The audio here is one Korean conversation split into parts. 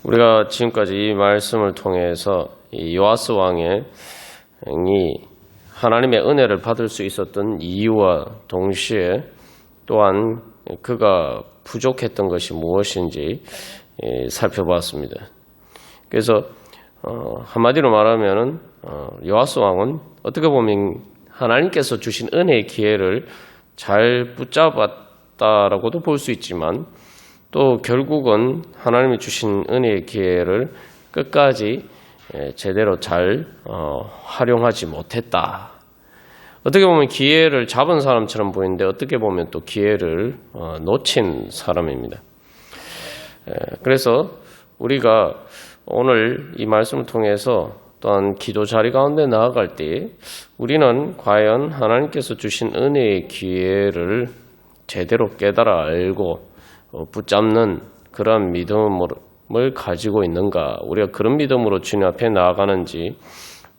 우리가 지금까지 이 말씀을 통해서 이 요아스 왕이 하나님의 은혜를 받을 수 있었던 이유와 동시에 또한 그가 부족했던 것이 무엇인지 살펴보았습니다. 그래서 한마디로 말하면 요아스 왕은 어떻게 보면 하나님께서 주신 은혜의 기회를 잘 붙잡았다라고도 볼 수 있지만 또 결국은 하나님이 주신 은혜의 기회를 끝까지 제대로 잘 활용하지 못했다. 어떻게 보면 기회를 잡은 사람처럼 보이는데 어떻게 보면 또 기회를 놓친 사람입니다. 그래서 우리가 오늘 이 말씀을 통해서 또한 기도 자리 가운데 나아갈 때 우리는 과연 하나님께서 주신 은혜의 기회를 제대로 깨달아 알고 붙잡는 그런 믿음을 가지고 있는가, 우리가 그런 믿음으로 주님 앞에 나아가는지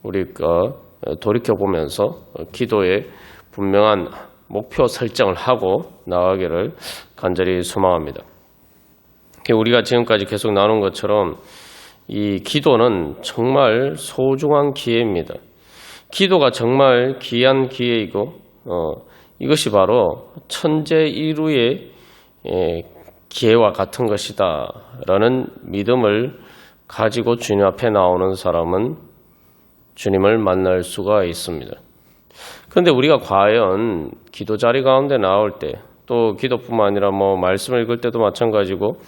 우리가 돌이켜보면서 기도에 분명한 목표 설정을 하고 나아가기를 간절히 소망합니다. 우리가 지금까지 계속 나눈 것처럼 이 기도는 정말 소중한 기회입니다. 기도가 정말 귀한 기회이고 이것이 바로 천재일우의 기회와 같은 것이다 라는 믿음을 가지고 주님 앞에 나오는 사람은 주님을 만날 수가 있습니다. 그런데 우리가 과연 기도 자리 가운데 나올 때, 또 기도뿐만 아니라 말씀을 읽을 때도 마찬가지고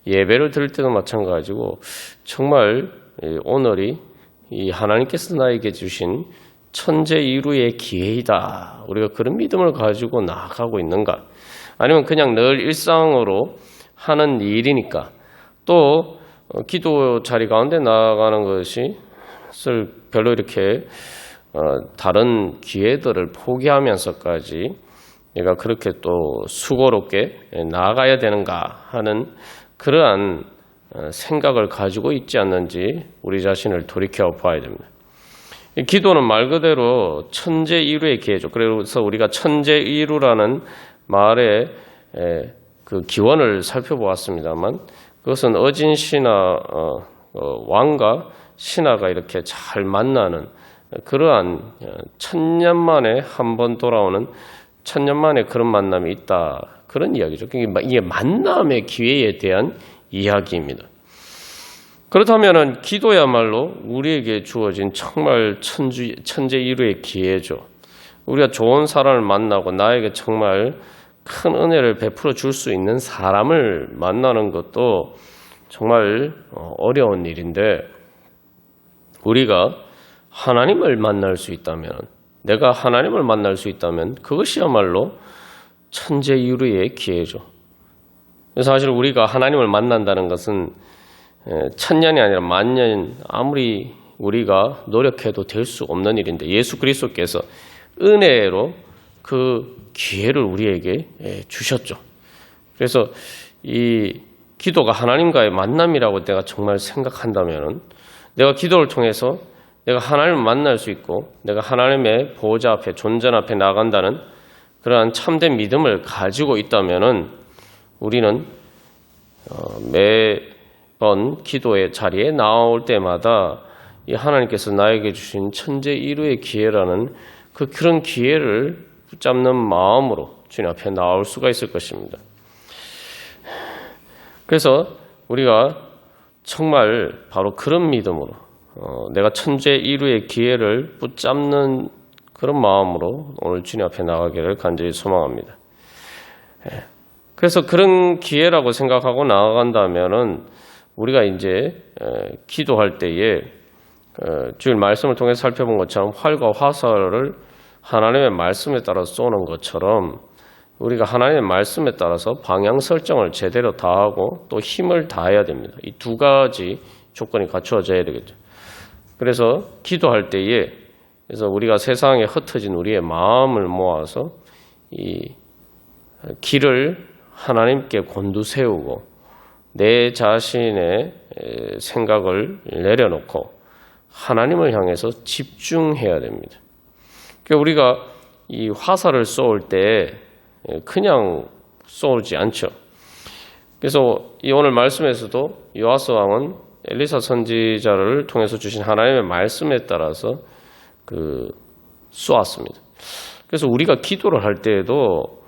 예배를 드릴 때도 마찬가지고 정말 오늘이 이 하나님께서 나에게 주신 천재일우의 기회이다, 우리가 그런 믿음을 가지고 나아가고 있는가, 아니면 그냥 늘 일상으로 하는 일이니까 또 기도 자리 가운데 나아가는 것이 별로 이렇게 다른 기회들을 포기하면서까지 내가 그렇게 또 수고롭게 나아가야 되는가 하는 그러한 생각을 가지고 있지 않는지 우리 자신을 돌이켜 봐야 됩니다. 기도는 말 그대로 천재일우의 기회죠. 그래서 우리가 천재일우라는 말의 그 기원을 살펴보았습니다만 그것은 어진 신하 왕과 신하가 이렇게 잘 만나는 그러한 천년 만에 한 번 돌아오는 천년 만에 그런 만남이 있다, 그런 이야기죠. 이게 만남의 기회에 대한 이야기입니다. 그렇다면 기도야말로 우리에게 주어진 정말 천재일우의 기회죠. 우리가 좋은 사람을 만나고 나에게 정말 큰 은혜를 베풀어 줄 수 있는 사람을 만나는 것도 정말 어려운 일인데, 우리가 하나님을 만날 수 있다면, 내가 하나님을 만날 수 있다면 그것이야말로 천재일우의 기회죠. 그래서 사실 우리가 하나님을 만난다는 것은 천년이 아니라 만년 아무리 우리가 노력해도 될 수 없는 일인데, 예수 그리스도께서 은혜로 그 기회를 우리에게 주셨죠. 그래서 이 기도가 하나님과의 만남이라고 내가 정말 생각한다면, 내가 기도를 통해서 내가 하나님을 만날 수 있고 내가 하나님의 보호자 앞에, 존전 앞에 나간다는 그러한 참된 믿음을 가지고 있다면 우리는 매번 기도의 자리에 나올 때마다 이 하나님께서 나에게 주신 천재일우의 기회라는 그런 기회를 붙잡는 마음으로 주님 앞에 나올 수가 있을 것입니다. 그래서 우리가 정말 바로 그런 믿음으로 내가 천재일우의 기회를 붙잡는 그런 마음으로 오늘 주님 앞에 나가기를 간절히 소망합니다. 그래서 그런 기회라고 생각하고 나아간다면은 우리가 이제 기도할 때에 주일 말씀을 통해 살펴본 것처럼 활과 화살을 하나님의 말씀에 따라 쏘는 것처럼 우리가 하나님의 말씀에 따라서 방향 설정을 제대로 다하고 또 힘을 다해야 됩니다. 이 두 가지 조건이 갖추어져야 되겠죠. 그래서 기도할 때에, 그래서 우리가 세상에 흩어진 우리의 마음을 모아서 이 길을 하나님께 곤두세우고 내 자신의 생각을 내려놓고 하나님을 향해서 집중해야 됩니다. 그러니까 우리가 이 화살을 쏘을 때 그냥 쏘지 않죠. 그래서 이 오늘 말씀에서도 요아스 왕은 엘리사 선지자를 통해서 주신 하나님의 말씀에 따라서 쏘았습니다. 그래서 우리가 기도를 할 때에도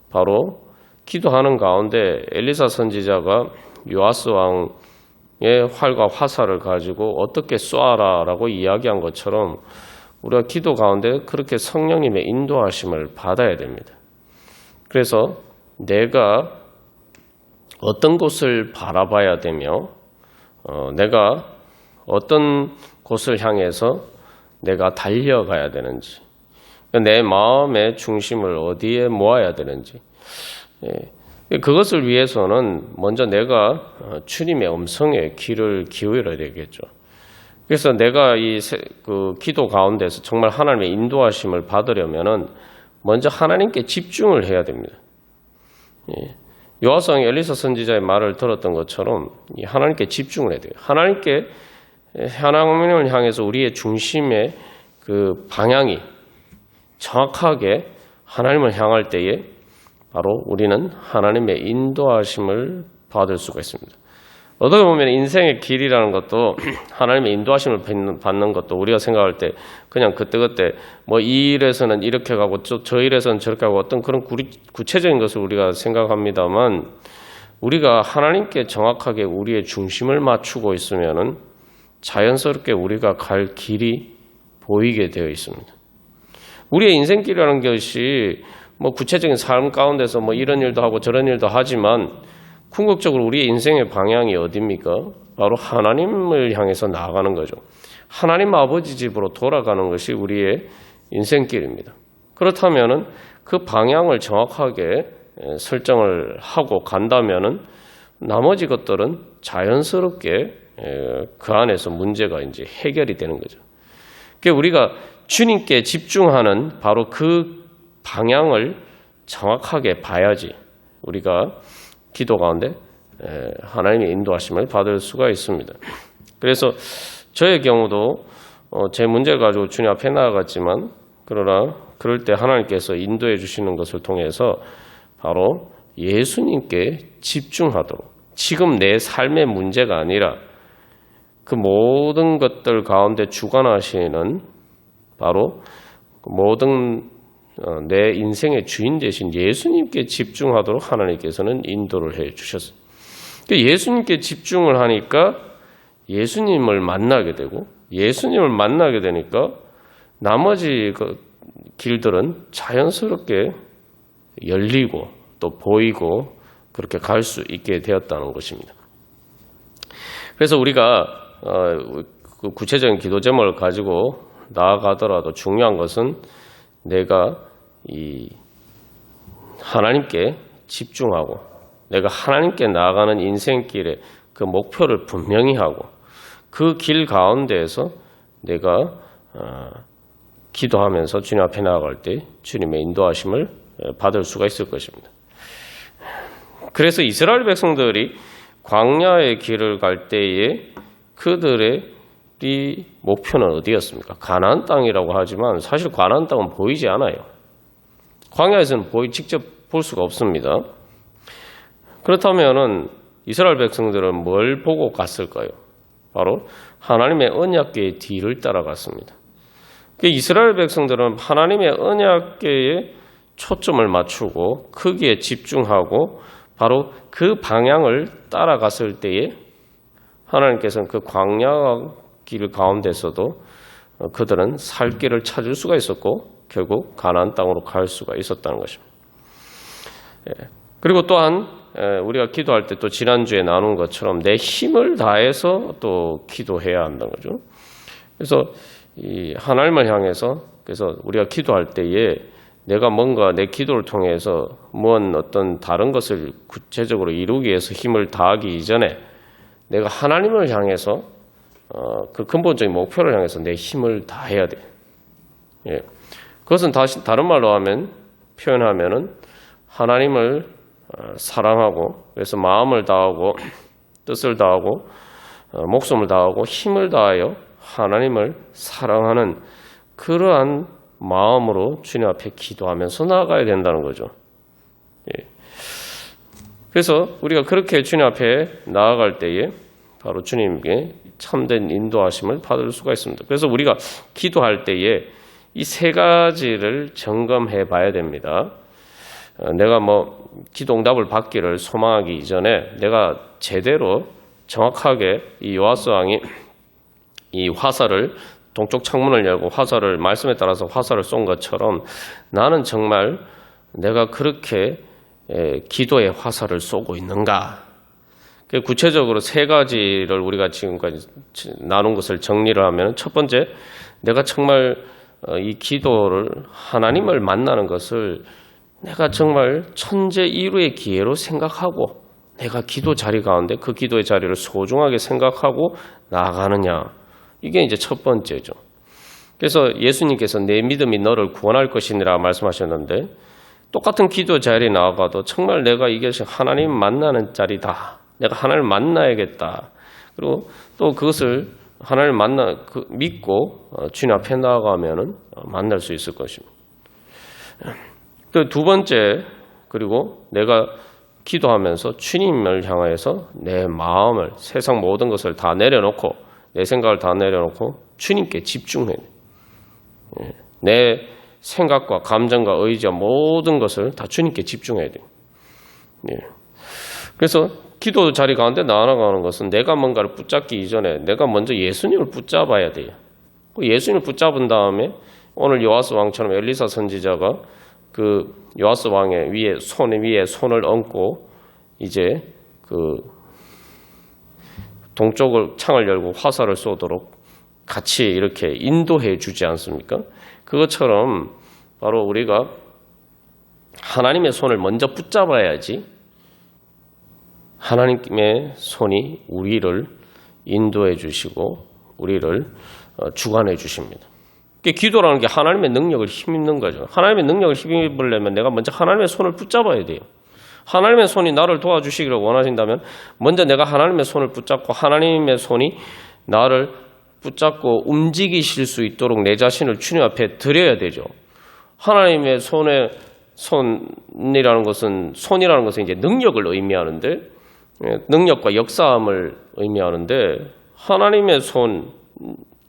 바로 기도하는 가운데 엘리사 선지자가 요아스 왕의 활과 화살을 가지고 어떻게 쏘아라라고 이야기한 것처럼 우리가 기도 가운데 그렇게 성령님의 인도하심을 받아야 됩니다. 그래서 내가 어떤 곳을 바라봐야 되며 내가 어떤 곳을 향해서 내가 달려가야 되는지, 내 마음의 중심을 어디에 모아야 되는지, 그것을 위해서는 먼저 내가 주님의 음성에 귀를 기울여야 되겠죠. 그래서 내가 그 기도 가운데서 정말 하나님의 인도하심을 받으려면은 먼저 하나님께 집중을 해야 됩니다. 요아스 왕이 엘리사 선지자의 말을 들었던 것처럼 하나님께 집중을 해야 돼요. 하나님을 향해서 우리의 중심의 그 방향이 정확하게 하나님을 향할 때에 바로 우리는 하나님의 인도하심을 받을 수가 있습니다. 어떻게 보면 인생의 길이라는 것도 하나님의 인도하심을 받는 것도 우리가 생각할 때 그냥 그때그때 뭐 이 일에서는 이렇게 가고 저 일에서는 저렇게 가고 어떤 그런 구체적인 것을 우리가 생각합니다만 우리가 하나님께 정확하게 우리의 중심을 맞추고 있으면은 자연스럽게 우리가 갈 길이 보이게 되어 있습니다. 우리의 인생길이라는 것이 뭐 구체적인 삶 가운데서 뭐 이런 일도 하고 저런 일도 하지만 궁극적으로 우리의 인생의 방향이 어디입니까? 바로 하나님을 향해서 나아가는 거죠. 하나님 아버지 집으로 돌아가는 것이 우리의 인생길입니다. 그렇다면은 그 방향을 정확하게 설정을 하고 간다면은 나머지 것들은 자연스럽게 그 안에서 문제가 이제 해결이 되는 거죠. 그러니까 우리가 주님께 집중하는 바로 그 방향을 정확하게 봐야지 우리가 기도 가운데 하나님의 인도하심을 받을 수가 있습니다. 그래서 저의 경우도 제 문제를 가지고 주님 앞에 나아갔지만 그러나 그럴 때 하나님께서 인도해 주시는 것을 통해서 바로 예수님께 집중하도록 지금 내 삶의 문제가 아니라 그 모든 것들 가운데 주관하시는 바로 모든 내 인생의 주인 되신 예수님께 집중하도록 하나님께서는 인도를 해 주셨어요. 예수님께 집중을 하니까 예수님을 만나게 되고 예수님을 만나게 되니까 나머지 그 길들은 자연스럽게 열리고 또 보이고 그렇게 갈 수 있게 되었다는 것입니다. 그래서 우리가 구체적인 기도 제목을 가지고 나아가더라도 중요한 것은 내가 이 하나님께 집중하고 내가 하나님께 나아가는 인생길에 그 목표를 분명히 하고 그 길 가운데에서 내가 기도하면서 주님 앞에 나아갈 때 주님의 인도하심을 받을 수가 있을 것입니다. 그래서 이스라엘 백성들이 광야의 길을 갈 때에 그들의 목표는 어디였습니까? 가나안 땅이라고 하지만 사실 가나안 땅은 보이지 않아요. 광야에서는 직접 볼 수가 없습니다. 그렇다면은 이스라엘 백성들은 뭘 보고 갔을까요? 바로 하나님의 언약궤의 뒤를 따라갔습니다. 이스라엘 백성들은 하나님의 언약궤에 초점을 맞추고 크기에 집중하고 바로 그 방향을 따라갔을 때에 하나님께서는 그 광야 길 가운데서도 그들은 살 길을 찾을 수가 있었고 결국 가나안 땅으로 갈 수가 있었다는 것입니다. 그리고 또한 우리가 기도할 때 또 지난주에 나눈 것처럼 내 힘을 다해서 또 기도해야 한다는 거죠. 그래서 이 하나님을 향해서 그래서 우리가 기도할 때에 내가 뭔가 내 기도를 통해서 어떤 다른 것을 구체적으로 이루기 위해서 힘을 다하기 이전에 내가 하나님을 향해서 그 근본적인 목표를 향해서 내 힘을 다해야 돼. 그것은 다른 말로 표현하면은 하나님을 사랑하고 그래서 마음을 다하고 뜻을 다하고 목숨을 다하고 힘을 다하여 하나님을 사랑하는 그러한 마음으로 주님 앞에 기도하면서 나아가야 된다는 거죠. 그래서 우리가 그렇게 주님 앞에 나아갈 때에 바로 주님께 참된 인도하심을 받을 수가 있습니다. 그래서 우리가 기도할 때에 이 세 가지를 점검해 봐야 됩니다. 내가 기도 응답을 받기를 소망하기 이전에 내가 제대로 정확하게 이 요아스 왕이 이 화살을 동쪽 창문을 열고 화살을 말씀에 따라서 화살을 쏜 것처럼 나는 정말 내가 그렇게 기도의 화살을 쏘고 있는가? 구체적으로 세 가지를 우리가 지금까지 나눈 것을 정리를 하면 첫 번째, 내가 정말 이 기도를 하나님을 만나는 것을 내가 정말 천재 이루의 기회로 생각하고 내가 기도 자리 가운데 그 기도의 자리를 소중하게 생각하고 나아가느냐. 이게 이제 첫 번째죠. 그래서 예수님께서 내 믿음이 너를 구원할 것이니라 말씀하셨는데 똑같은 기도 자리에 나아가도 정말 내가 이것이 하나님 만나는 자리다. 내가 하나님을 만나야겠다. 그리고 또 그것을 하나님을 믿고 주님 앞에 나아가면은 만날 수 있을 것입니다. 또 두 번째, 그리고 내가 기도하면서 주님을 향해서 내 마음을 세상 모든 것을 다 내려놓고 내 생각을 다 내려놓고 주님께 집중해야 돼요. 내 생각과 감정과 의지와 모든 것을 다 주님께 집중해야 돼요. 그래서 기도 자리 가운데 나아가는 것은 내가 뭔가를 붙잡기 이전에 내가 먼저 예수님을 붙잡아야 돼요. 예수님을 붙잡은 다음에 오늘 요아스 왕처럼 엘리사 선지자가 그 요아스 왕의 손 위에 손을 얹고 이제 그 동쪽을 창을 열고 화살을 쏘도록 같이 이렇게 인도해 주지 않습니까? 그것처럼 바로 우리가 하나님의 손을 먼저 붙잡아야지 하나님의 손이 우리를 인도해 주시고 우리를 주관해 주십니다. 기도라는 게 하나님의 능력을 힘입는 거죠. 하나님의 능력을 힘입으려면 내가 먼저 하나님의 손을 붙잡아야 돼요. 하나님의 손이 나를 도와주시기를 원하신다면 먼저 내가 하나님의 손을 붙잡고 하나님의 손이 나를 붙잡고 움직이실 수 있도록 내 자신을 주님 앞에 드려야 되죠. 하나님의 손이라는 것은 이제 능력을 의미하는데 능력과 역사함을 의미하는데 하나님의 손,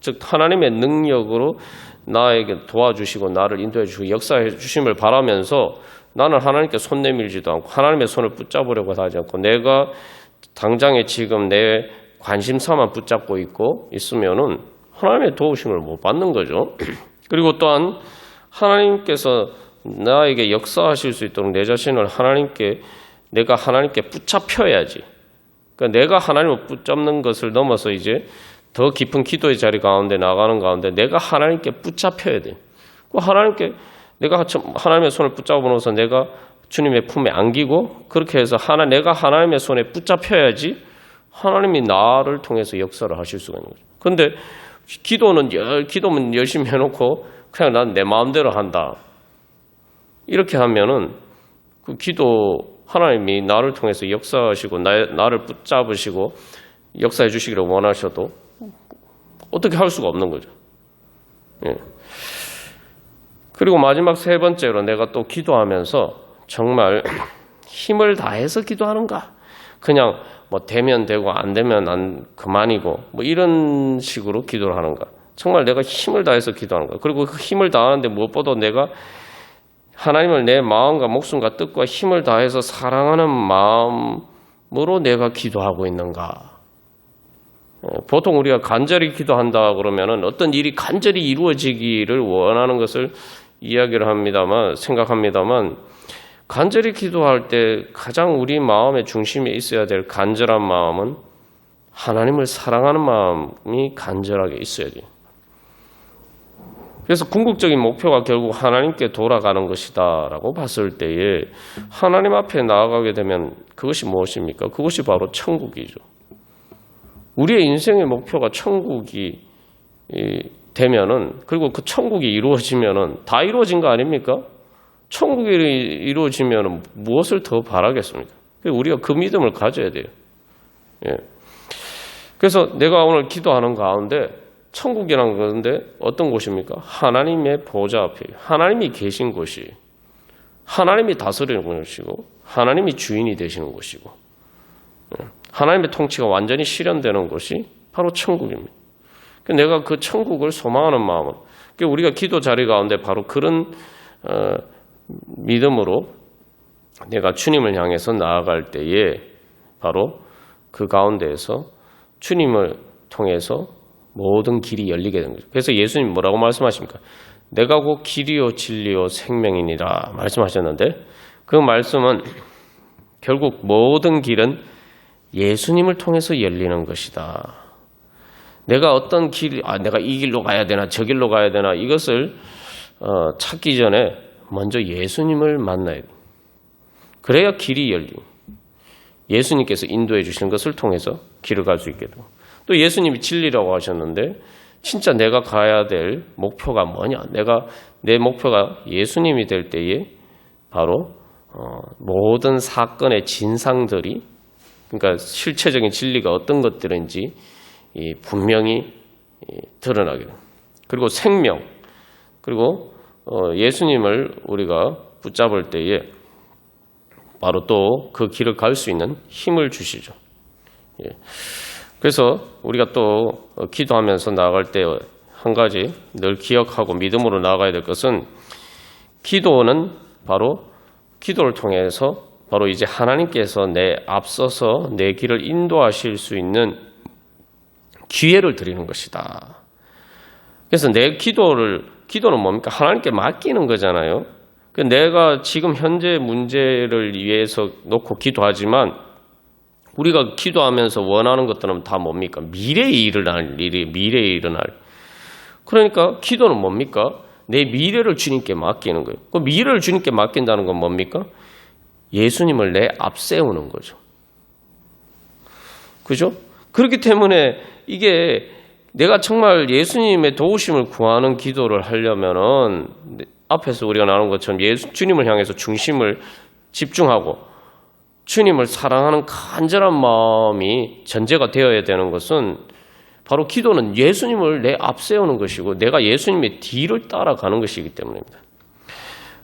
즉 하나님의 능력으로 나에게 도와주시고 나를 인도해 주시고 역사해 주심을 바라면서 나는 하나님께 손 내밀지도 않고 하나님의 손을 붙잡으려고 하지 않고 내가 당장에 지금 내 관심사만 붙잡고 있으면은 하나님의 도우심을 못 받는 거죠. 그리고 또한 하나님께서 나에게 역사하실 수 있도록 내 자신을 내가 하나님께 붙잡혀야지. 그러니까 내가 하나님을 붙잡는 것을 넘어서 이제 더 깊은 기도의 자리 가운데 나가는 가운데 내가 하나님께 붙잡혀야 돼. 내가 하나님의 손을 붙잡아놓아서 내가 주님의 품에 안기고 그렇게 해서 내가 하나님의 손에 붙잡혀야지 하나님이 나를 통해서 역사를 하실 수가 있는 거죠. 그런데 기도는 열심히 해놓고 그냥 난 내 마음대로 한다. 이렇게 하면은 그 기도 하나님이 나를 통해서 역사하시고 나를 붙잡으시고 역사해 주시기를 원하셔도 어떻게 할 수가 없는 거죠. 그리고 마지막 세 번째로 내가 또 기도하면서 정말 힘을 다해서 기도하는가? 그냥 되면 되고 안 되면 그만이고 이런 식으로 기도를 하는가? 정말 내가 힘을 다해서 기도하는가? 그리고 그 힘을 다하는데 무엇보다 내가 하나님을 내 마음과 목숨과 뜻과 힘을 다해서 사랑하는 마음으로 내가 기도하고 있는가? 보통 우리가 간절히 기도한다 그러면은 어떤 일이 간절히 이루어지기를 원하는 것을 생각합니다만 간절히 기도할 때 가장 우리 마음의 중심에 있어야 될 간절한 마음은 하나님을 사랑하는 마음이 간절하게 있어야 돼요. 그래서 궁극적인 목표가 결국 하나님께 돌아가는 것이다라고 봤을 때에 하나님 앞에 나아가게 되면 그것이 무엇입니까? 그것이 바로 천국이죠. 우리의 인생의 목표가 천국이 되면은 그리고 그 천국이 이루어지면은 다 이루어진 거 아닙니까? 천국이 이루어지면은 무엇을 더 바라겠습니까? 우리가 그 믿음을 가져야 돼요. 그래서 내가 오늘 기도하는 가운데 천국이라는 건데 어떤 곳입니까? 하나님의 보좌 앞에 하나님이 계신 곳이 하나님이 다스리는 것이고 하나님이 주인이 되시는 것이고 하나님의 통치가 완전히 실현되는 것이 바로 천국입니다. 내가 그 천국을 소망하는 마음은 우리가 기도 자리 가운데 바로 그런 믿음으로 내가 주님을 향해서 나아갈 때에 바로 그 가운데에서 주님을 통해서 모든 길이 열리게 되는 거죠. 그래서 예수님 뭐라고 말씀하십니까? 내가 곧 길이요 진리요 생명이니라 말씀하셨는데 그 말씀은 결국 모든 길은 예수님을 통해서 열리는 것이다. 내가 어떤 길, 내가 이 길로 가야 되나 저 길로 가야 되나 이것을 찾기 전에 먼저 예수님을 만나야 돼. 그래야 길이 열리고 예수님께서 인도해 주시는 것을 통해서 길을 갈 수 있게 되고 또 예수님이 진리라고 하셨는데 진짜 내가 가야 될 목표가 뭐냐? 내 목표가 예수님이 될 때에 바로 모든 사건의 진상들이 그러니까 실체적인 진리가 어떤 것들인지 분명히 드러나게 됩니다. 그리고 생명 그리고 예수님을 우리가 붙잡을 때에 바로 또 그 길을 갈 수 있는 힘을 주시죠. 그래서 우리가 또 기도하면서 나아갈 때 한 가지 늘 기억하고 믿음으로 나아가야 될 것은 기도는 바로 기도를 통해서 바로 이제 하나님께서 내 앞서서 내 길을 인도하실 수 있는 기회를 드리는 것이다. 그래서 내 기도는 뭡니까? 하나님께 맡기는 거잖아요. 내가 지금 현재 문제를 위해서 놓고 기도하지만 우리가 기도하면서 원하는 것들은 다 뭡니까? 미래에 일어날 일이 미래에 일어날. 그러니까 기도는 뭡니까? 내 미래를 주님께 맡기는 거예요. 그 미래를 주님께 맡긴다는 건 뭡니까? 예수님을 내 앞세우는 거죠. 그죠? 그렇기 때문에 이게 내가 정말 예수님의 도우심을 구하는 기도를 하려면은 앞에서 우리가 나눈 것처럼 주님을 향해서 중심을 집중하고 주님을 사랑하는 간절한 마음이 전제가 되어야 되는 것은 바로 기도는 예수님을 내 앞세우는 것이고 내가 예수님의 뒤를 따라가는 것이기 때문입니다.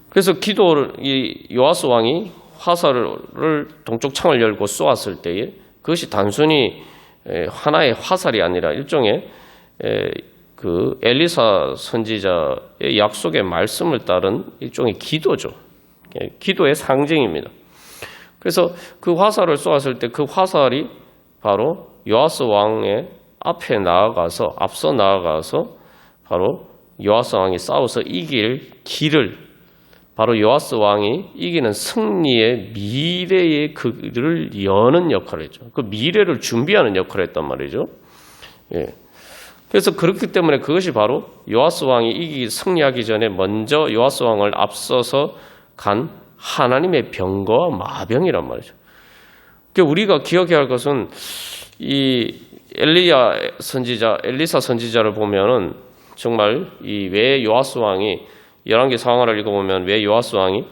그래서 기도를 요아스 왕이 화살을 동쪽 창을 열고 쏘았을 때에 그것이 단순히 하나의 화살이 아니라 일종의 그 엘리사 선지자의 약속의 말씀을 따른 일종의 기도죠. 기도의 상징입니다. 그래서 그 화살을 쏘았을 때 그 화살이 바로 요아스 왕의 앞에 나아가서 앞서 나아가서 바로 요아스 왕이 싸워서 이길 길을 바로 요아스 왕이 이기는 승리의 미래의 길을 여는 역할을 했죠. 그 미래를 준비하는 역할을 했단 말이죠. 예. 그래서 그렇기 때문에 그것이 바로 요아스 왕이 승리하기 전에 먼저 요아스 왕을 앞서서 간 하나님의 병거와 마병이란 말이죠. 그러니까 우리가 기억해야 할 것은 이 엘리사 선지자를 보면은 정말 이 왜 요아스 왕이 열왕기 상황을 읽어보면 왜 요아스 왕이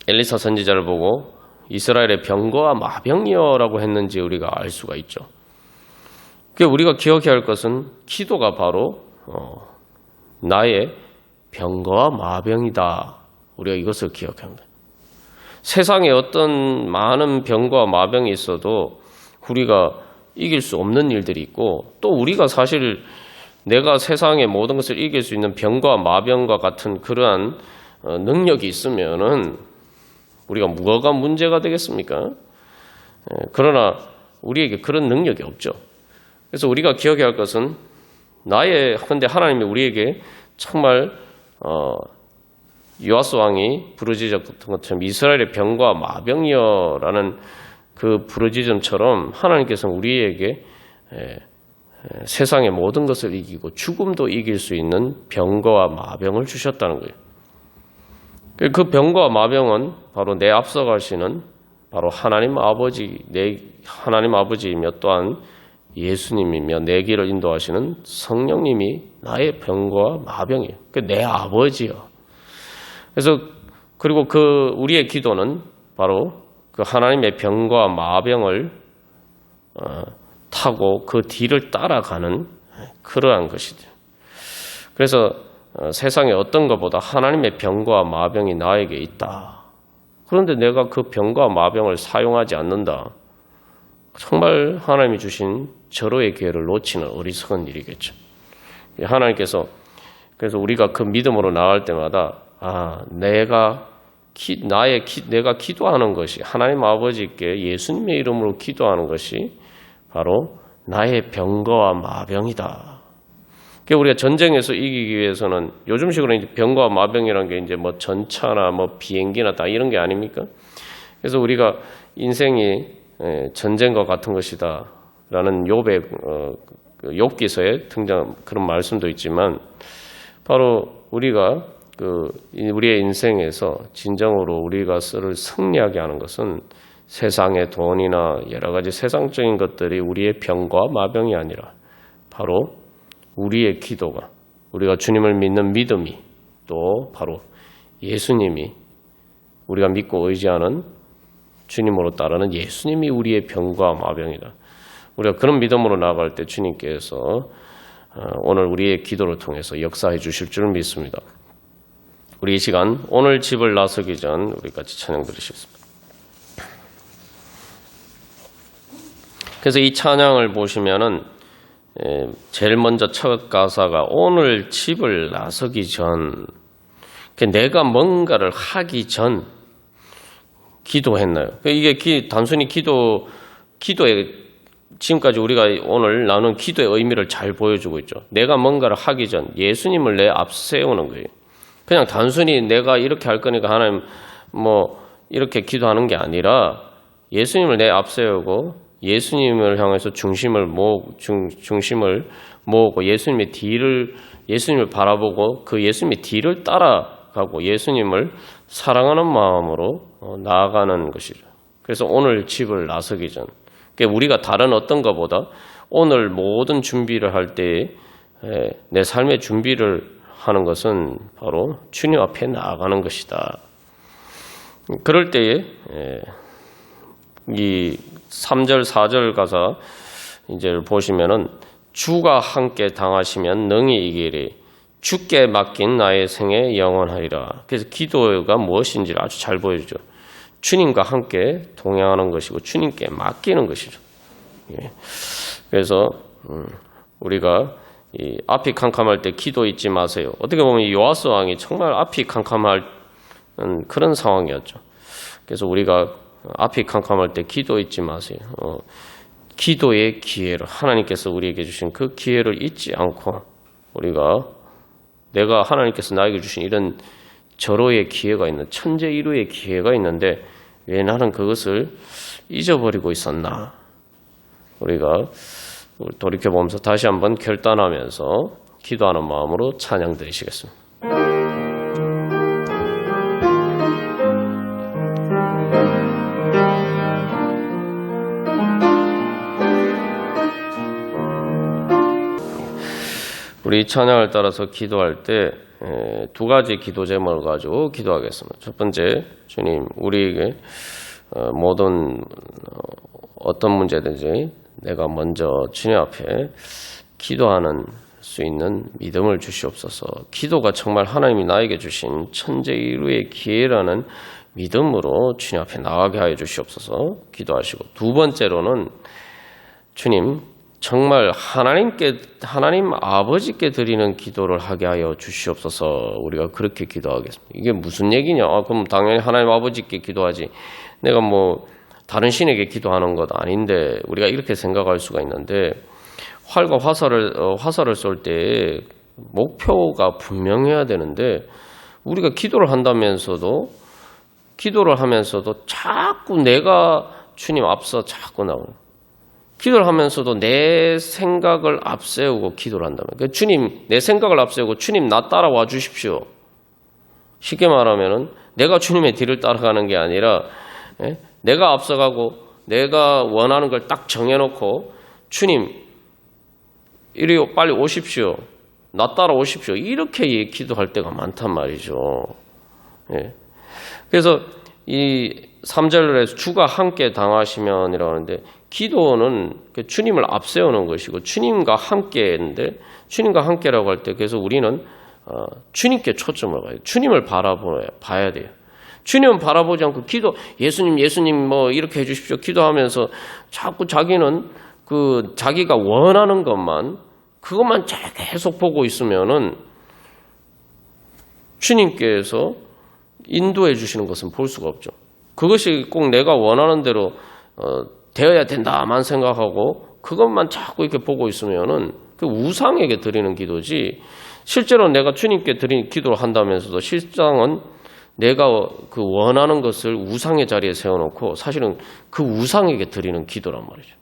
엘리사 선지자를 보고 이스라엘의 병거와 마병이여라고 했는지 우리가 알 수가 있죠. 그러니까 우리가 기억해야 할 것은 기도가 바로 나의 병거와 마병이다. 우리가 이것을 기억해야 합니다. 세상에 어떤 많은 병과 마병이 있어도 우리가 이길 수 없는 일들이 있고 또 우리가 사실 내가 세상의 모든 것을 이길 수 있는 병과 마병과 같은 그러한 능력이 있으면은 우리가 뭐가 문제가 되겠습니까? 그러나 우리에게 그런 능력이 없죠. 그래서 우리가 기억해야 할 것은 근데 하나님이 우리에게 정말 요아스 왕이 부르짖었던 것처럼 이스라엘의 병과 마병이여라는 그 부르짖음처럼 하나님께서는 우리에게 세상의 모든 것을 이기고 죽음도 이길 수 있는 병거와 마병을 주셨다는 거예요. 그 병거와 마병은 바로 내 앞서 가시는 바로 하나님 아버지이며 또한 예수님이며 내 길을 인도하시는 성령님이 나의 병거와 마병이에요. 내 아버지요. 그래서 그리고 우리의 기도는 바로 그 하나님의 병과 마병을 타고 그 뒤를 따라가는 그러한 것이죠. 그래서 세상에 어떤 것보다 하나님의 병과 마병이 나에게 있다. 그런데 내가 그 병과 마병을 사용하지 않는다. 정말 하나님이 주신 절호의 기회를 놓치는 어리석은 일이겠죠. 하나님께서 그래서 우리가 그 믿음으로 나갈 때마다 내가 기도하는 것이 하나님 아버지께 예수님의 이름으로 기도하는 것이 바로 나의 병거와 마병이다. 그러니까 우리가 전쟁에서 이기기 위해서는 요즘식으로 이제 병과 마병이라는 게 이제 뭐 전차나 뭐 비행기나 다 이런 게 아닙니까? 그래서 우리가 인생이 전쟁과 같은 것이다라는 욥기서에 등장 그런 말씀도 있지만 바로 우리가 우리의 인생에서 진정으로 우리가 승리하게 하는 것은 세상의 돈이나 여러 가지 세상적인 것들이 우리의 병과 마병이 아니라 바로 우리의 기도가 우리가 주님을 믿는 믿음이 또 바로 예수님이 우리가 믿고 의지하는 주님으로 따르는 예수님이 우리의 병과 마병이다. 우리가 그런 믿음으로 나아갈 때 주님께서 오늘 우리의 기도를 통해서 역사해 주실 줄 믿습니다. 우리 이 시간 오늘 집을 나서기 전 우리 같이 찬양 드리시겠습니다. 그래서 이 찬양을 보시면은 제일 먼저 첫 가사가 오늘 집을 나서기 전 내가 뭔가를 하기 전 기도했나요? 이게 단순히 기도의 지금까지 우리가 오늘 나눈 기도의 의미를 잘 보여주고 있죠. 내가 뭔가를 하기 전 예수님을 내 앞 세우는 거예요. 그냥 단순히 내가 이렇게 할 거니까 하나님 뭐 이렇게 기도하는 게 아니라 예수님을 내 앞 세우고 예수님을 향해서 중심을 모으고 예수님을 바라보고 그 예수님의 뒤를 따라가고 예수님을 사랑하는 마음으로 나아가는 것이죠. 그래서 오늘 집을 나서기 전 우리가 다른 어떤 것보다 오늘 모든 준비를 할 때 내 삶의 준비를 하는 것은 바로 주님 앞에 나아가는 것이다. 그럴 때에 이 3절 4절 가사 이제 보시면은 주가 함께 당하시면 능히 이기리 주께 맡긴 나의 생애 영원하리라. 그래서 기도가 무엇인지를 아주 잘 보여주죠. 주님과 함께 동행하는 것이고 주님께 맡기는 것이죠. 그래서 우리가 이 앞이 캄캄할 때 기도 잊지 마세요. 어떻게 보면 이 요아스 왕이 정말 앞이 캄캄할 그런 상황이었죠. 그래서 우리가 앞이 캄캄할 때 기도 잊지 마세요. 기도의 기회를 하나님께서 우리에게 주신 그 기회를 잊지 않고 내가 하나님께서 나에게 주신 이런 절호의 기회가 있는 천재 일후의 기회가 있는데 왜 나는 그것을 잊어버리고 있었나? 우리가 돌이켜보면서 다시 한번 결단하면서 기도하는 마음으로 찬양 드리시겠습니다. 우리 찬양을 따라서 기도할 때 두 가지 기도 제목을 가지고 기도하겠습니다. 첫 번째, 주님, 우리에게 모든 어떤 문제든지 내가 먼저 주님 앞에 기도하는 수 있는 믿음을 주시옵소서. 기도가 정말 하나님이 나에게 주신 천재일후의 기회라는 믿음으로 주님 앞에 나가게 하여 주시옵소서 기도하시고, 두 번째로는 주님, 정말 하나님 아버지께 드리는 기도를 하게 하여 주시옵소서. 우리가 그렇게 기도하겠습니다. 이게 무슨 얘기냐? 그럼 당연히 하나님 아버지께 기도하지. 내가 뭐 다른 신에게 기도하는 것 아닌데 우리가 이렇게 생각할 수가 있는데 활과 화살을 쏠 때 목표가 분명해야 되는데 우리가 기도를 하면서도 자꾸 내가 주님 앞서 자꾸 나오고 기도를 하면서도 내 생각을 앞세우고 기도를 한다면 그러니까 주님 내 생각을 앞세우고 주님 나 따라와 주십시오. 쉽게 말하면은 내가 주님의 뒤를 따라가는 게 아니라 내가 앞서가고 내가 원하는 걸 딱 정해놓고 주님 이리 빨리 오십시오. 나 따라오십시오. 이렇게 기도할 때가 많단 말이죠. 그래서 이 3절에서 주가 함께 당하시면이라고 하는데 기도는 주님을 앞세우는 것이고 주님과 함께 했는데 주님과 함께라고 할 때 그래서 우리는 주님께 초점을 가요. 주님을 봐야 돼요. 주님은 바라보지 않고 예수님 뭐 이렇게 해주십시오. 기도하면서 자꾸 자기는 자기가 원하는 그것만 계속 보고 있으면은 주님께서 인도해 주시는 것은 볼 수가 없죠. 그것이 꼭 내가 원하는 대로 되어야 된다만 생각하고 그것만 자꾸 이렇게 보고 있으면은 그 우상에게 드리는 기도지, 실제로 내가 주님께 드리는 기도를 한다면서도 실상은 내가 그 원하는 것을 우상의 자리에 세워놓고 사실은 그 우상에게 드리는 기도란 말이죠.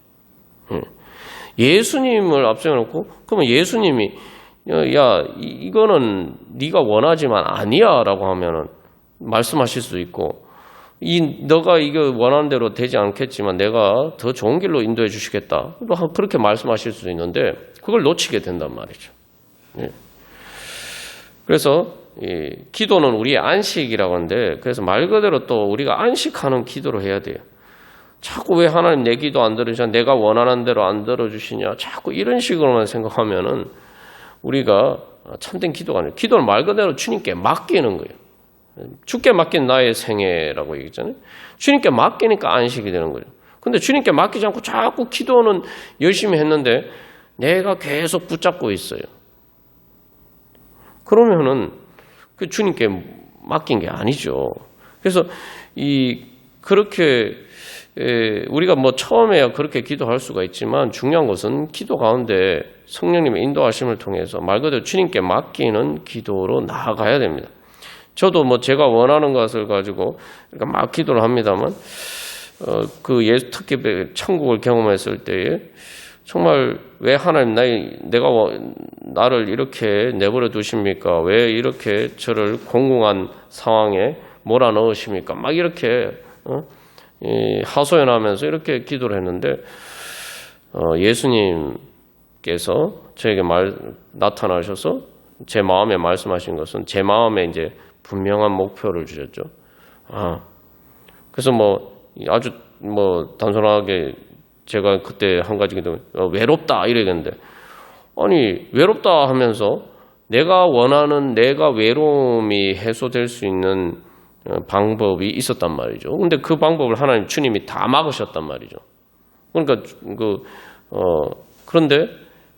예수님을 앞세워놓고 그러면 예수님이 이거는 네가 원하지만 아니야 라고 하면은 말씀하실 수도 있고, 너가 이거 원하는 대로 되지 않겠지만 내가 더 좋은 길로 인도해 주시겠다 그렇게 말씀하실 수도 있는데 그걸 놓치게 된단 말이죠. 그래서 기도는 우리의 안식이라고 하는데, 그래서 말 그대로 또 우리가 안식하는 기도를 해야 돼요. 자꾸 왜 하나님 내 기도 안 들으시냐, 내가 원하는 대로 안 들어주시냐, 자꾸 이런 식으로만 생각하면은 우리가 참된 기도가 아니에요. 기도는 말 그대로 주님께 맡기는 거예요. 주께 맡긴 나의 생애라고 얘기했잖아요. 주님께 맡기니까 안식이 되는 거예요. 근데 주님께 맡기지 않고 자꾸 기도는 열심히 했는데 내가 계속 붙잡고 있어요. 그러면은 그 주님께 맡긴 게 아니죠. 그래서 그렇게 우리가 뭐 처음에야 그렇게 기도할 수가 있지만 중요한 것은 기도 가운데 성령님의 인도하심을 통해서 말 그대로 주님께 맡기는 기도로 나아가야 됩니다. 저도 뭐 제가 원하는 것을 가지고 그러니까 막 기도를 합니다만 특히 천국을 경험했을 때에 정말 왜 하나님 나를 이렇게 내버려 두십니까? 왜 이렇게 저를 공공한 상황에 몰아넣으십니까? 막 이렇게 하소연하면서 이렇게 기도를 했는데 예수님께서 저에게 나타나셔서 제 마음에 말씀하신 것은 제 마음에 이제 분명한 목표를 주셨죠. 그래서 아주 단순하게 제가 그때 한 가지 기도 외롭다 이러겠는데, 아니 외롭다 하면서 내가 원하는 내가 외로움이 해소될 수 있는 방법이 있었단 말이죠. 근데 그 방법을 하나님 주님이 다 막으셨단 말이죠. 그러니까 그런데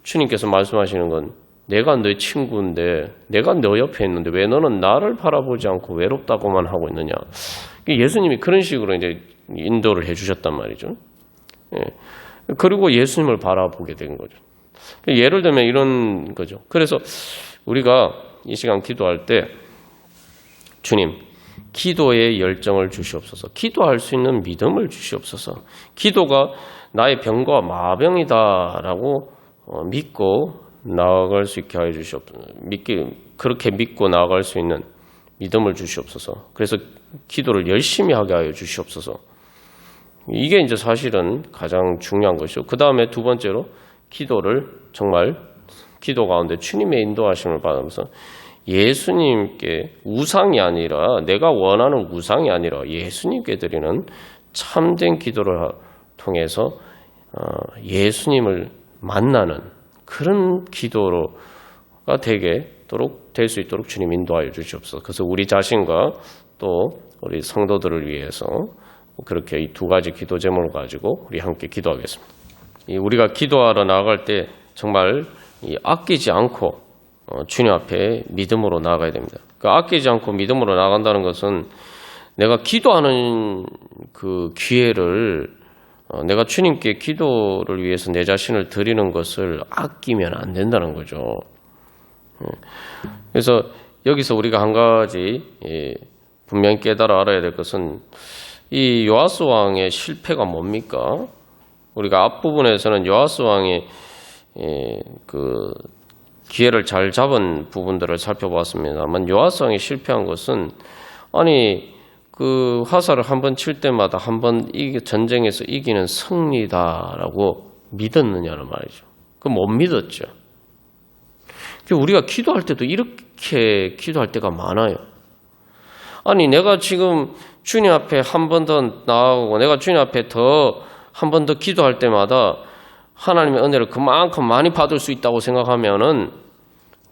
주님께서 말씀하시는 건 내가 너 친구인데 내가 너 옆에 있는데 왜 너는 나를 바라보지 않고 외롭다고만 하고 있느냐. 예수님이 그런 식으로 이제 인도를 해주셨단 말이죠. 그리고 예수님을 바라보게 된 거죠. 예를 들면 이런 거죠. 그래서 우리가 이 시간 기도할 때 주님, 기도의 열정을 주시옵소서. 기도할 수 있는 믿음을 주시옵소서. 기도가 나의 병과 마병이다라고 믿고 나아갈 수 있게 하여 주시옵소서. 그렇게 믿고 나아갈 수 있는 믿음을 주시옵소서. 그래서 기도를 열심히 하게 하여 주시옵소서. 이게 이제 사실은 가장 중요한 것이죠. 그 다음에 두 번째로 기도를 정말 기도 가운데 주님의 인도하심을 받으면서 예수님께 우상이 아니라 내가 원하는 우상이 아니라 예수님께 드리는 참된 기도를 통해서 예수님을 만나는 그런 기도가 될 수 있도록 주님 인도하여 주시옵소서. 그래서 우리 자신과 또 우리 성도들을 위해서 그렇게 이 두 가지 기도 제목을 가지고 우리 함께 기도하겠습니다. 우리가 기도하러 나아갈 때 정말 아끼지 않고 주님 앞에 믿음으로 나아가야 됩니다. 아끼지 않고 믿음으로 나아간다는 것은 내가 기도하는 그 기회를 내가 주님께 기도를 위해서 내 자신을 드리는 것을 아끼면 안 된다는 거죠. 그래서 여기서 우리가 한 가지 분명히 깨달아 알아야 될 것은 이 요아스 왕의 실패가 뭡니까? 우리가 앞부분에서는 요아스 왕이 그 기회를 잘 잡은 부분들을 살펴보았습니다만 요아스 왕이 실패한 것은 그 화살을 한번 칠 때마다 한번 전쟁에서 이기는 승리다라고 믿었느냐는 말이죠. 그 못 믿었죠. 우리가 기도할 때도 이렇게 기도할 때가 많아요. 내가 지금 주님 앞에 한 번 더 나아가고 내가 주님 앞에 한 번 더 기도할 때마다 하나님의 은혜를 그만큼 많이 받을 수 있다고 생각하면은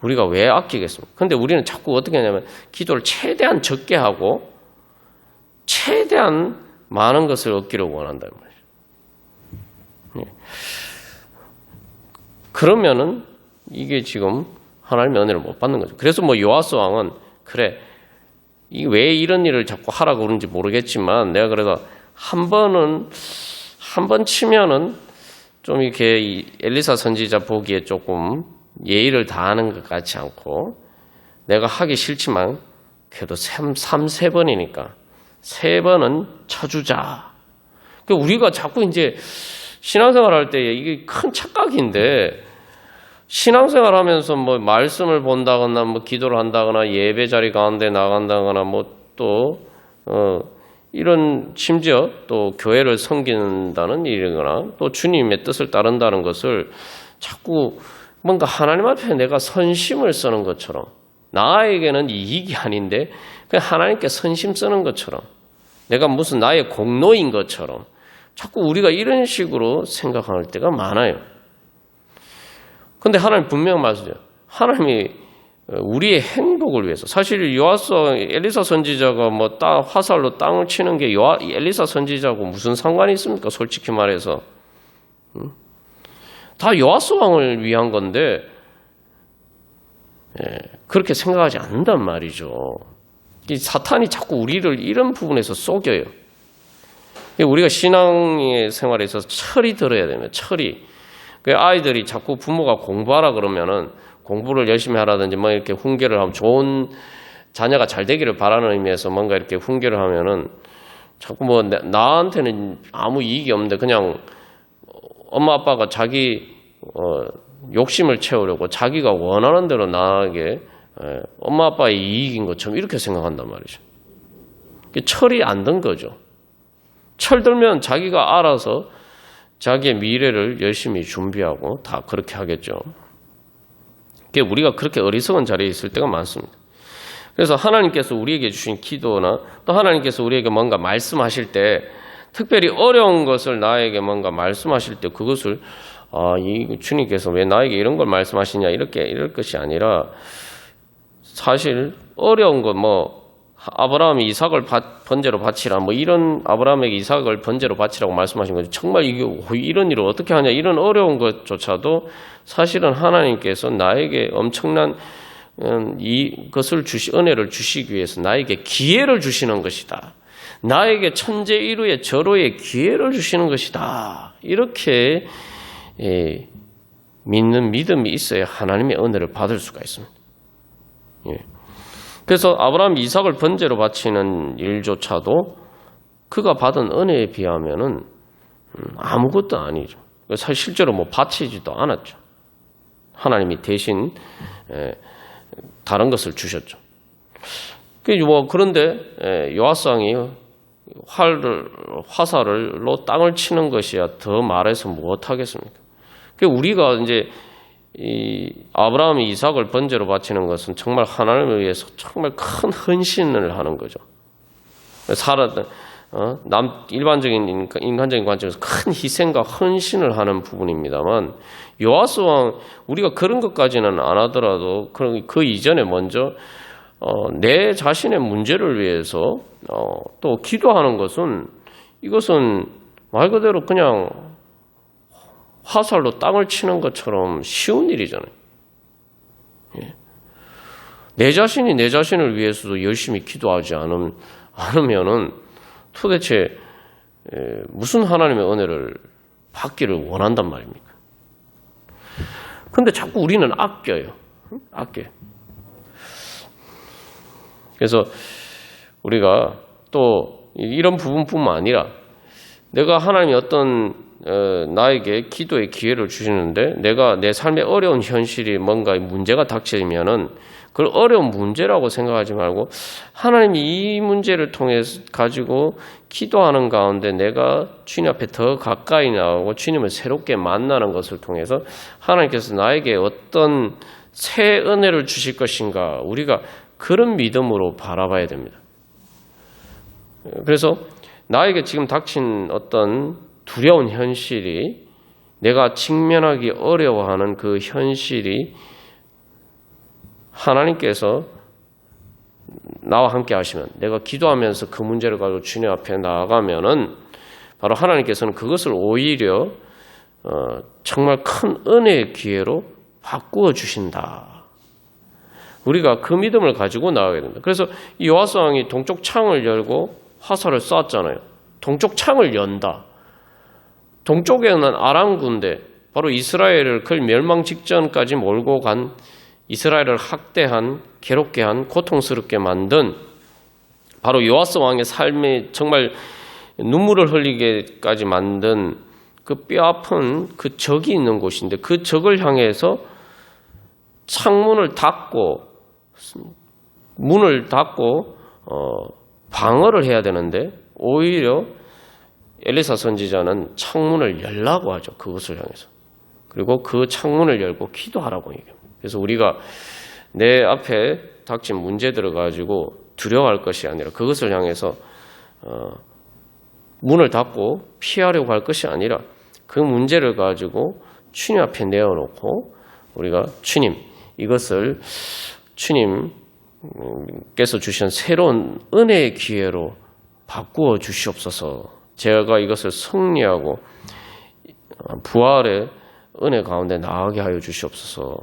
우리가 왜 아끼겠습니까? 근데 우리는 자꾸 어떻게 하냐면 기도를 최대한 적게 하고 최대한 많은 것을 얻기를 원한다는 말이죠. 그러면은 이게 지금 하나님의 은혜를 못 받는 거죠. 그래서 뭐 요아스 왕은 그래, 이게 왜 이런 일을 자꾸 하라고 그러는지 모르겠지만 내가 그래도 한 번 치면은 좀 이렇게 엘리사 선지자 보기에 조금 예의를 다하는 것 같지 않고 내가 하기 싫지만 그래도 3번이니까 3번은 쳐주자. 우리가 자꾸 이제 신앙생활 할 때 이게 큰 착각인데 신앙생활 하면서 뭐 말씀을 본다거나 뭐 기도를 한다거나 예배 자리 가운데 나간다거나 뭐 또 이런 심지어 또 교회를 섬긴다는 일이거나 또 주님의 뜻을 따른다는 것을 자꾸 뭔가 하나님 앞에 내가 선심을 쓰는 것처럼 나에게는 이익이 아닌데 그냥 하나님께 선심 쓰는 것처럼 내가 무슨 나의 공로인 것처럼 자꾸 우리가 이런 식으로 생각할 때가 많아요. 근데 하나님 분명 말씀하세요. 하나님이 우리의 행복을 위해서 사실 엘리사 선지자가 뭐 화살로 땅을 치는 게 엘리사 선지자하고 무슨 상관이 있습니까? 솔직히 말해서 다 요아스 왕을 위한 건데 그렇게 생각하지 않는단 말이죠. 이 사탄이 자꾸 우리를 이런 부분에서 속여요. 우리가 신앙의 생활에서 철이 들어야 됩니다. 철이. 아이들이 자꾸 부모가 공부하라 그러면은 공부를 열심히 하라든지 뭐 이렇게 훈계를 하면 좋은 자녀가 잘 되기를 바라는 의미에서 뭔가 이렇게 훈계를 하면은 자꾸 뭐 나한테는 아무 이익이 없는데 그냥 엄마 아빠가 자기 욕심을 채우려고 자기가 원하는 대로 나에게 엄마 아빠의 이익인 것처럼 이렇게 생각한단 말이죠. 철이 안 든 거죠. 철들면 자기가 알아서 자기의 미래를 열심히 준비하고 다 그렇게 하겠죠. 우리가 그렇게 어리석은 자리에 있을 때가 많습니다. 그래서 하나님께서 우리에게 주신 기도나 또 하나님께서 우리에게 뭔가 말씀하실 때 특별히 어려운 것을 나에게 뭔가 말씀하실 때 그것을 이 주님께서 왜 나에게 이런 걸 말씀하시냐 이럴 것이 아니라 사실 어려운 것 아브라함이 이삭을 번제로 바치라 이런 아브라함에게 이삭을 번제로 바치라고 말씀하신 거죠. 정말 이게 이런 일을 어떻게 하냐 이런 어려운 것조차도 사실은 하나님께서 나에게 엄청난 이것을 은혜를 주시기 위해서 나에게 기회를 주시는 것이다. 나에게 천재 일후의 절호의 기회를 주시는 것이다. 이렇게 믿는 믿음이 있어야 하나님의 은혜를 받을 수가 있습니다. 그래서 아브라함이 이삭을 번제로 바치는 일조차도 그가 받은 은혜에 비하면은 아무것도 아니죠. 사실 실제로 바치지도 않았죠. 하나님이 대신 다른 것을 주셨죠. 그런데 요아스 왕이 화살로 땅을 치는 것이야 더 말해서 무엇하겠습니까? 우리가 이제 아브라함이 이삭을 번제로 바치는 것은 정말 하나님을 위해서 정말 큰 헌신을 하는 거죠. 일반적인 인간적인 관점에서 큰 희생과 헌신을 하는 부분입니다만 요아스 왕 우리가 그런 것까지는 안 하더라도 그 이전에 먼저 내 자신의 문제를 위해서 또 기도하는 것은 이것은 말 그대로 그냥 화살로 땅을 치는 것처럼 쉬운 일이잖아요. 내 자신이 내 자신을 위해서도 열심히 기도하지 않으면은 도대체 무슨 하나님의 은혜를 받기를 원한단 말입니까? 근데 자꾸 우리는 아껴요. 그래서 우리가 또 이런 부분뿐만 아니라 내가 하나님이 어떤 나에게 기도의 기회를 주시는데 내가 내 삶의 어려운 현실이 뭔가 문제가 닥치면은 그걸 어려운 문제라고 생각하지 말고 하나님이 이 문제를 통해 가지고 기도하는 가운데 내가 주님 앞에 더 가까이 나오고 주님을 새롭게 만나는 것을 통해서 하나님께서 나에게 어떤 새 은혜를 주실 것인가 우리가 그런 믿음으로 바라봐야 됩니다. 그래서 나에게 지금 닥친 어떤 두려운 현실이 내가 직면하기 어려워하는 그 현실이 하나님께서 나와 함께 하시면, 내가 기도하면서 그 문제를 가지고 주님 앞에 나아가면은 바로 하나님께서는 그것을 오히려 정말 큰 은혜의 기회로 바꾸어 주신다. 우리가 그 믿음을 가지고 나가게 된다. 그래서 이 요아스 왕이 동쪽 창을 열고 화살을 쐈잖아요. 동쪽 창을 연다. 동쪽에는 아람 군대, 바로 이스라엘을 그 멸망 직전까지 몰고 간, 이스라엘을 학대한, 괴롭게 한, 고통스럽게 만든 바로 요아스 왕의 삶에 정말 눈물을 흘리게까지 만든 그 뼈아픈 그 적이 있는 곳인데, 그 적을 향해서 창문을 닫고 문을 닫고 방어를 해야 되는데, 오히려 엘리사 선지자는 창문을 열라고 하죠. 그것을 향해서. 그리고 그 창문을 열고 기도하라고 얘기합니다. 그래서 우리가 내 앞에 닥친 문제들을 가지고 두려워할 것이 아니라, 그것을 향해서 문을 닫고 피하려고 할 것이 아니라, 그 문제를 가지고 주님 앞에 내어놓고 우리가 주님, 이것을 주님께서 주신 새로운 은혜의 기회로 바꾸어 주시옵소서. 제가 이것을 승리하고 부활의 은혜 가운데 나아가게 하여 주시옵소서.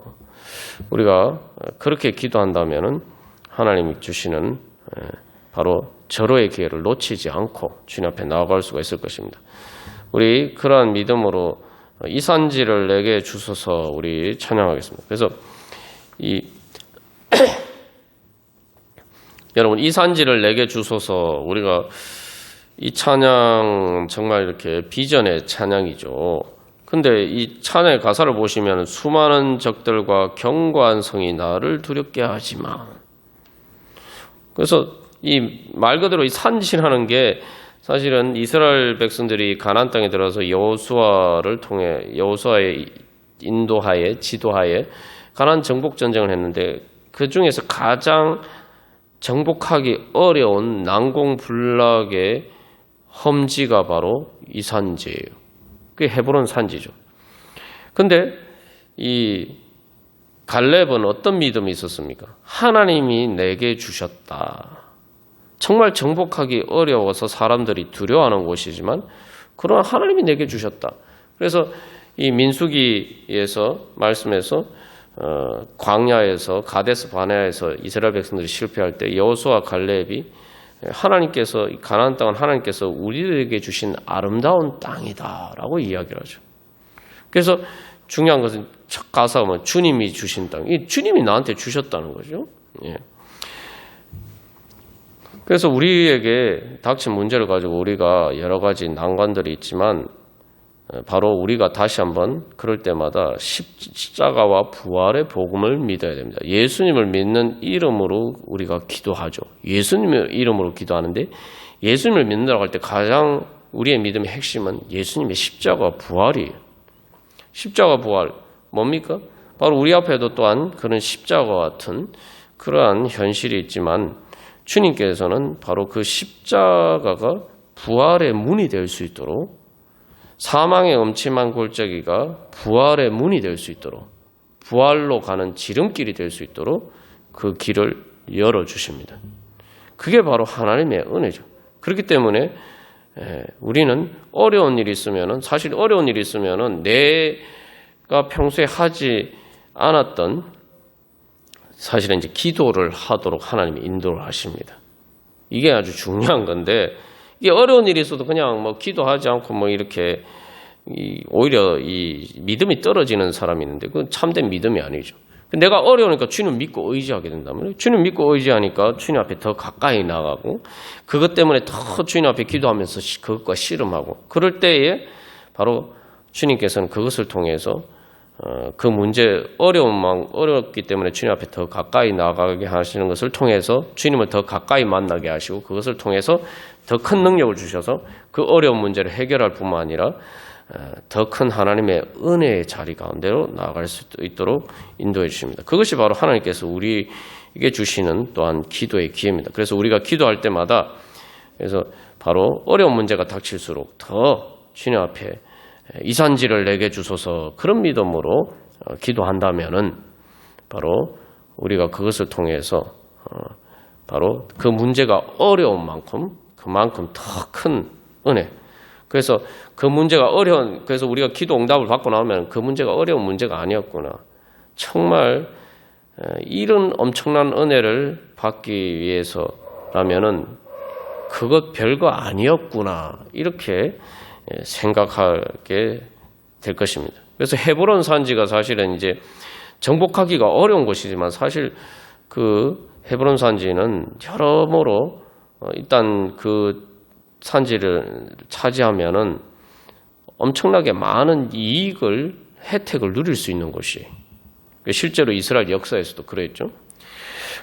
우리가 그렇게 기도한다면 하나님이 주시는 바로 절호의 기회를 놓치지 않고 주님 앞에 나아갈 수가 있을 것입니다. 우리 그러한 믿음으로 이 산지를 내게 주소서 우리 찬양하겠습니다. 그래서 여러분, 이 산지를 내게 주소서, 우리가 이 찬양 정말 이렇게 비전의 찬양이죠. 근데 이 찬양의 가사를 보시면 수많은 적들과 견고한 성이 나를 두렵게 하지만, 그래서 이 말 그대로 이 산지라는 게 사실은 이스라엘 백성들이 가나안 땅에 들어서 여호수아를 통해, 여호수아의 인도하에, 지도하에 가나안 정복 전쟁을 했는데, 그 중에서 가장 정복하기 어려운 난공불락의 험지가 바로 이 산지예요. 그게 헤브론 산지죠. 근데 이 갈렙은 어떤 믿음이 있었습니까? 하나님이 내게 주셨다. 정말 정복하기 어려워서 사람들이 두려워하는 곳이지만, 그러나 하나님이 내게 주셨다. 그래서 이 민수기에서 말씀에서 광야에서 가데스 바네아에서 이스라엘 백성들이 실패할 때 여호수아 갈렙이 하나님께서, 가나안 땅은 하나님께서 우리에게 주신 아름다운 땅이다라고 이야기를 하죠. 그래서 중요한 것은 첫 가사가 뭐 주님이 주신 땅, 이 주님이 나한테 주셨다는 거죠. 예. 그래서 우리에게 닥친 문제를 가지고 우리가 여러 가지 난관들이 있지만, 바로 우리가 다시 한번 그럴 때마다 십자가와 부활의 복음을 믿어야 됩니다. 예수님을 믿는 이름으로 우리가 기도하죠. 예수님의 이름으로 기도하는데, 예수님을 믿는다고 할 때 가장 우리의 믿음의 핵심은 예수님의 십자가와 부활이에요. 십자가 부활 뭡니까? 바로 우리 앞에도 또한 그런 십자가와 같은 그러한 현실이 있지만, 주님께서는 바로 그 십자가가 부활의 문이 될 수 있도록, 사망의 음침한 골짜기가 부활의 문이 될 수 있도록, 부활로 가는 지름길이 될 수 있도록 그 길을 열어주십니다. 그게 바로 하나님의 은혜죠. 그렇기 때문에 우리는 어려운 일이 있으면은, 사실 어려운 일이 있으면은 내가 평소에 하지 않았던, 사실은 이제 기도를 하도록 하나님이 인도를 하십니다. 이게 아주 중요한 건데, 이게 어려운 일이 있어도 그냥 뭐 기도하지 않고 뭐 이렇게 오히려 이 믿음이 떨어지는 사람이 있는데, 그건 참된 믿음이 아니죠. 내가 어려우니까 주님 믿고 의지하게 된다면, 주님 믿고 의지하니까 주님 앞에 더 가까이 나가고, 그것 때문에 더 주님 앞에 기도하면서 그것과 씨름하고, 그럴 때에 바로 주님께서는 그것을 통해서 그 문제, 어렵기 때문에 주님 앞에 더 가까이 나가게 하시는 것을 통해서 주님을 더 가까이 만나게 하시고, 그것을 통해서 더 큰 능력을 주셔서 그 어려운 문제를 해결할 뿐만 아니라 더 큰 하나님의 은혜의 자리 가운데로 나아갈 수 있도록 인도해 주십니다. 그것이 바로 하나님께서 우리에게 주시는 또한 기도의 기회입니다. 그래서 우리가 기도할 때마다, 그래서 바로 어려운 문제가 닥칠수록 더 주님 앞에 이 산지를 내게 주소서, 그런 믿음으로 기도한다면은 바로 우리가 그것을 통해서 바로 그 문제가 어려운 만큼 그만큼 더 큰 은혜. 그래서 그 문제가 그래서 우리가 기도 응답을 받고 나면 그 문제가 어려운 문제가 아니었구나. 정말 이런 엄청난 은혜를 받기 위해서라면은 그것 별거 아니었구나. 이렇게 생각하게 될 것입니다. 그래서 헤브론 산지가 사실은 이제 정복하기가 어려운 곳이지만 사실 그 헤브론 산지는 여러모로 일단 그 산지를 차지하면은 엄청나게 많은 혜택을 누릴 수 있는 곳이 실제로 이스라엘 역사에서도 그랬죠.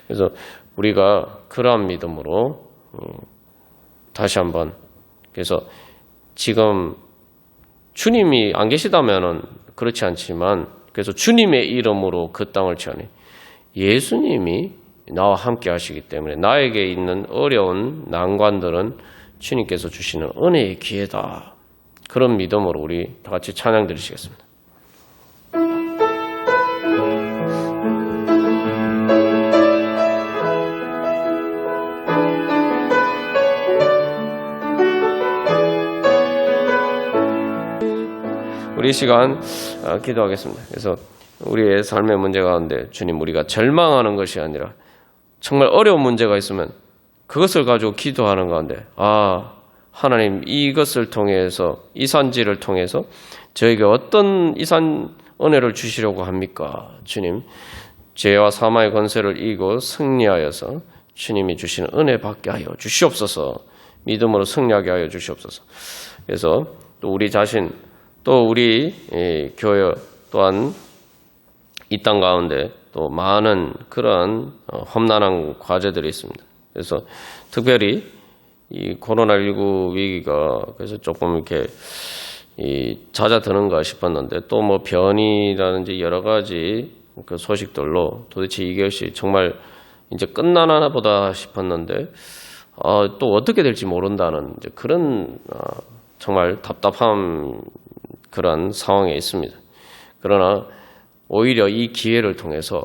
그래서 우리가 그러한 믿음으로 다시 한번 그래서 지금 주님이 안 계시다면은 그렇지 않지만 그래서 주님의 이름으로 그 땅을 취하니 예수님이 나와 함께 하시기 때문에 나에게 있는 어려운 난관들은 주님께서 주시는 은혜의 기회다. 그런 믿음으로 우리 다 같이 찬양 드리시겠습니다. 우리 시간 기도하겠습니다. 그래서 우리의 삶의 문제 가운데 주님 우리가 절망하는 것이 아니라 정말 어려운 문제가 있으면 그것을 가지고 기도하는 가운데 하나님 이것을 통해서 이 산지를 통해서 저에게 어떤 이산 은혜를 주시려고 합니까? 주님 죄와 사망의 권세를 이기고 승리하여서 주님이 주시는 은혜 받게 하여 주시옵소서. 믿음으로 승리하게 하여 주시옵소서. 그래서 또 우리 자신 또 우리 교회 또한 이 땅 가운데 또 많은 그런 험난한 과제들이 있습니다. 그래서 특별히 이 코로나19 위기가 그래서 조금 이렇게 잦아드는가 싶었는데 또 뭐 변이라든지 여러 가지 그 소식들로 도대체 이것이 정말 이제 끝나나 보다 싶었는데 또 어떻게 될지 모른다는 이제 그런 정말 답답한 그런 상황에 있습니다. 그러나 오히려 이 기회를 통해서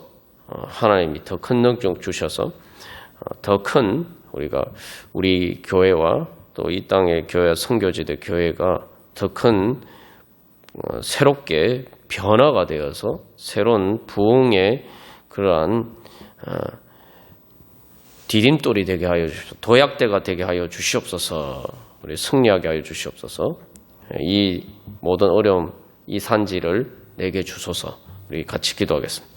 하나님이 더 큰 능력 주셔서 더 큰 우리 교회와 또 이 땅의 교회 선교지대 교회가 더 큰 새롭게 변화가 되어서 새로운 부흥의 그러한 디딤돌이 되게 하여 주시옵소서. 도약대가 되게 하여 주시옵소서. 우리 승리하게 하여 주시옵소서. 이 모든 어려움, 이 산지를 내게 주소서. 우리 같이 기도하겠습니다.